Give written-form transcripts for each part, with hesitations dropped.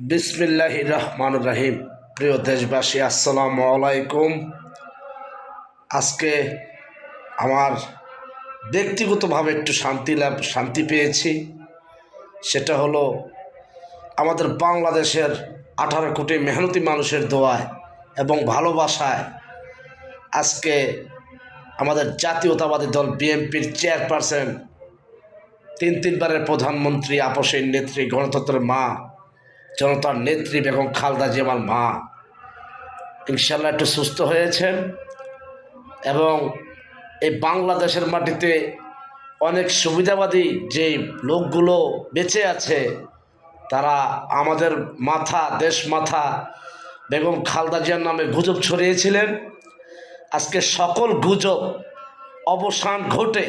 বিসমিল্লাহির রহমানির রহিম। প্রিয় দেশবাসী, আসসালামু আলাইকুম। আজকে আমার ব্যক্তিগতভাবে একটু শান্তি পেয়েছি। সেটা হলো আমাদের বাংলাদেশের 18 কোটি মেহনতি মানুষের দোয়ায় এবং ভালোবাসায় আজকে আমাদের জাতীয়তাবাদী দল বিএনপির চেয়ারপারসন, তিনবারের প্রধানমন্ত্রী, আপসের নেত্রী, গণতন্ত্রের মা, জনতার নেত্রী বেগম খালেদা জিয়া আমার মা ইনশাল্লাহ একটু সুস্থ হয়েছেন এবং এই বাংলাদেশের মাটিতে অনেক সুবিধাবাদী যে লোকগুলো বেঁচে আছে তারা আমাদের দেশ মাথা বেগম খালেদা জিয়ার নামে গুজব ছড়িয়েছিলেন। আজকে সকল গুজব অবসান ঘটে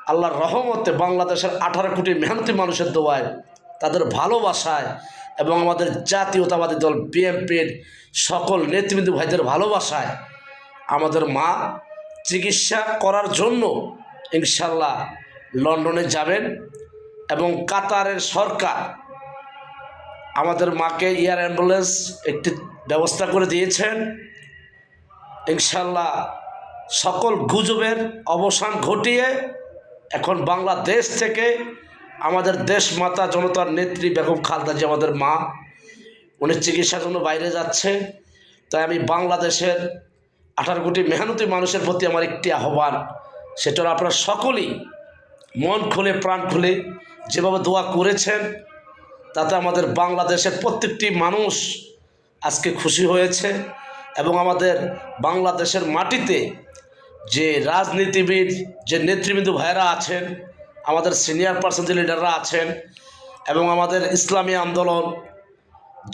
আল্লাহর রহমতে বাংলাদেশের 18 কোটি মেহনতি মানুষের দোয়ায়, তাদের ভালোবাসায় এবং আমাদের জাতীয়তাবাদী দল বিএনপির সকল নেতৃবৃন্দ ভাইদের ভালোবাসায় আমাদের মা চিকিৎসা করার জন্য ইনশাল্লাহ লন্ডনে যাবেন এবং কাতারের সরকার আমাদের মাকে এয়ার অ্যাম্বুলেন্স একটি ব্যবস্থা করে দিয়েছেন। ইনশাল্লাহ সকল গুজবের অবসান ঘটিয়ে এখন বাংলাদেশ থেকে আমাদের দেশ মাতা জনতার নেত্রী বেগম খালেদা জিয়া আমাদের মা, উনি চিকিৎসার জন্য বাইরে যাচ্ছে। তাই আমি বাংলাদেশের 18 কোটি মেহনতি মানুষের প্রতি আমার একটি আহ্বান, সেটা হলো আপনারা সকলেই মন খুলে প্রাণ খুলে যেভাবে দোয়া করেছেন তাতে আমাদের বাংলাদেশের প্রত্যেকটি মানুষ আজকে খুশি হয়েছে এবং আমাদের বাংলাদেশের মাটিতে যে রাজনীতিবিদ, যে নেতৃবৃন্দ ভাইয়েরা আছেন, আমাদের সিনিয়র পার্সন যে লিডাররা আছেন এবং আমাদের ইসলামী আন্দোলন,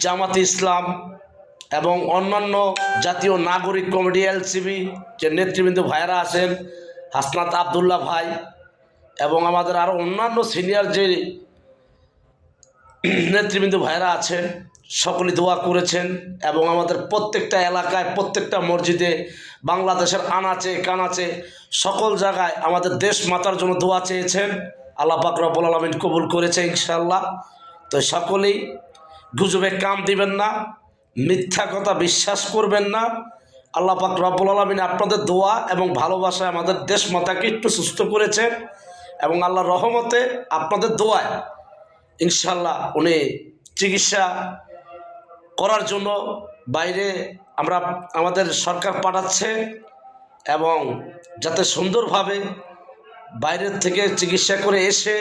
জামাতে ইসলাম এবং অন্যান্য জাতীয় নাগরিক কমিটি এলসিবি যে নেতৃবৃন্দ ভাইয়েরা আছেন, হাসনাত আবদুল্লাহ ভাই এবং আমাদের আরও অন্যান্য সিনিয়র যে নেতৃবৃন্দ ভাইয়েরা আছেন, সকলে দোয়া করেছেন এবং আমাদের প্রত্যেকটা এলাকায়, প্রত্যেকটা মসজিদে, বাংলাদেশের আনাচে কানাচে সকল জায়গায় আমাদের দেশ মাতার জন্য দোয়া চেয়েছেন। আল্লাহ পাক রব্বুল আলামিন কবুল করেছে ইনশাআল্লাহ। তো সকলেই গুজবে কাম দিবেন না, মিথ্যা কথা বিশ্বাস করবেন না। আল্লাহ পাক রব্বুল আলামিন আপনাদের দোয়া এবং ভালোবাসায় আমাদের দেশ মাতাকে একটু সুস্থ করেছেন এবং আল্লাহর রহমতে আপনাদের দোয়ায় ইনশাল্লাহ উনি চিকিৎসা করার জন্য বাইরে আমাদের সরকার পাঠাচ্ছে এবং যাতে সুন্দরভাবে বাইরের থেকে চিকিৎসা করে এসে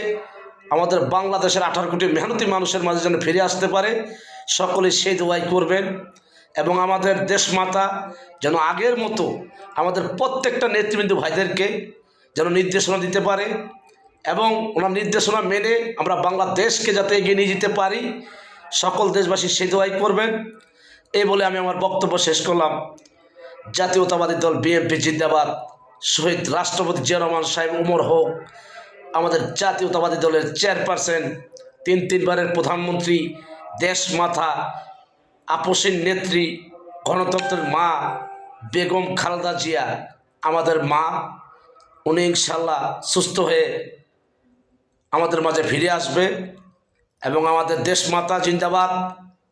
আমাদের বাংলাদেশের 18 কোটি মেহনতি মানুষের মাঝে যেন ফিরে আসতে পারে, সকলে সেই দোয়াই করবেন এবং আমাদের দেশ মাতা যেন আগের মতো আমাদের প্রত্যেকটা নেতৃবৃন্দ ভাইদেরকে যেন নির্দেশনা দিতে পারে এবং ওনার নির্দেশনা মেনে আমরা বাংলাদেশকে যাতে এগিয়ে নিয়ে যেতে পারি, সকল দেশবাসী সেই দোয়াই করবেন। এই বলে আমি আমার বক্তব্য শেষ করলাম। জাতীয়তাবাদী দল বিএনপি জিন্দাবাদ। শহীদ রাষ্ট্রপতি জিয়া রহমান সাহেব ওমর হোক। আমাদের জাতীয়তাবাদী দলের চেয়ারপারসন, তিনবারের প্রধানমন্ত্রী, দেশ মাথা, আপসের নেত্রী, গণতন্ত্রের মা বেগম খালেদা জিয়া আমাদের মা, উনি ইনশাল্লাহ সুস্থ হয়ে আমাদের মাঝে ফিরে আসবে এবং আমাদের দেশ মাতা জিন্দাবাদ।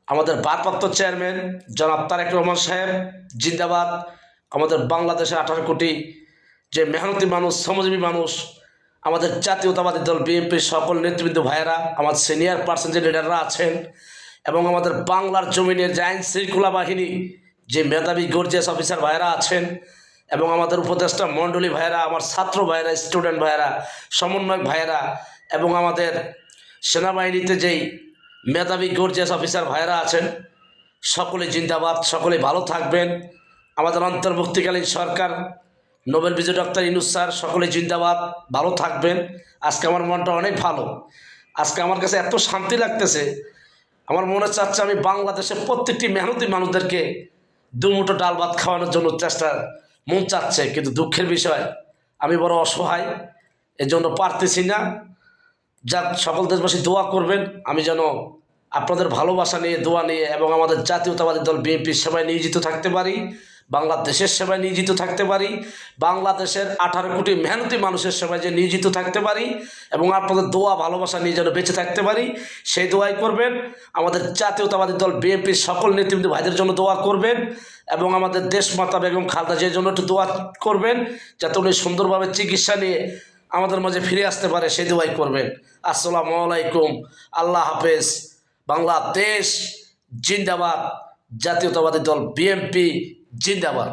আমাদের ভারপ্রাপ্ত চেয়ারম্যান জনাব তারেক রহমান সাহেব জিন্দাবাদ। আমাদের বাংলাদেশের 18 কোটি যে মেহনতি মানুষ, শ্রমজীবী মানুষ, আমাদের জাতীয়তাবাদী দল বিএনপির সকল নেতৃবৃন্দ ভাইয়েরা, আমার সিনিয়র পার্সন যে লিডাররা আছেন এবং আমাদের বাংলার জমিনের যে আইন শৃঙ্খলা বাহিনী যে মেধাবী গর্জিয়াস অফিসার ভাইয়েরা আছেন এবং আমাদের উপদেষ্টা মণ্ডলী ভাইয়েরা, আমার ছাত্র ভাইয়েরা, স্টুডেন্ট ভাইয়েরা, সমন্বয়ক ভাইয়েরা এবং আমাদের সেনাবাহিনীতে যেই মেধাবী গর্জিয়াস অফিসার ভাইয়েরা আছেন, সকলে জিন্দাবাদ। সকলে ভালো থাকবেন। আমাদের অন্তর্বর্তীকালীন সরকার, নোবেল বিজয়ী ডক্টর ইউনূস স্যার, সকলে জিন্দাবাদ, ভালো থাকবেন। আজকে আমার মনটা অনেক ভালো। আজকে আমার কাছে এত শান্তি লাগতেছে, আমার মনে চাচ্ছে আমি বাংলাদেশের প্রত্যেকটি মেহনতি মানুষদেরকে দুমুঠো ডাল ভাত খাওয়ানোর জন্য মন চাচ্ছে, কিন্তু দুঃখের বিষয় আমি বড় অসহায়, এজন্য পারতেছি না। যাক, সকল দেশবাসী দোয়া করবেন আমি যেন আপনাদের ভালোবাসা নিয়ে, দোয়া নিয়ে এবং আমাদের জাতীয়তাবাদী দল বিএনপির সেবায় নিয়োজিত থাকতে পারি, বাংলাদেশের সেবায় নিয়োজিত থাকতে পারি, বাংলাদেশের 18 কোটি মেহনতি মানুষের সেবায় যে নিয়োজিত থাকতে পারি এবং আপনাদের দোয়া ভালোবাসা নিয়ে যেন বেঁচে থাকতে পারি, সেই দোয়াই করবেন। আমাদের জাতীয়তাবাদী দল বিএনপির সকল নেতৃবৃন্দ ভাইদের জন্য দোয়া করবেন এবং আমাদের দেশমাতা বেগম খালেদা জিয়ার জন্য একটু দোয়া করবেন, যাতে উনি সুন্দরভাবে চিকিৎসা নিয়ে আমাদের মাঝে ফিরে আসতে পারে, সেই দোয়াই করবেন। আসসালামু আলাইকুম, আল্লাহ হাফেজ। বাংলাদেশ জিন্দাবাদ, জাতীয়তাবাদী দল বিএনপি জিন্দাবাদ।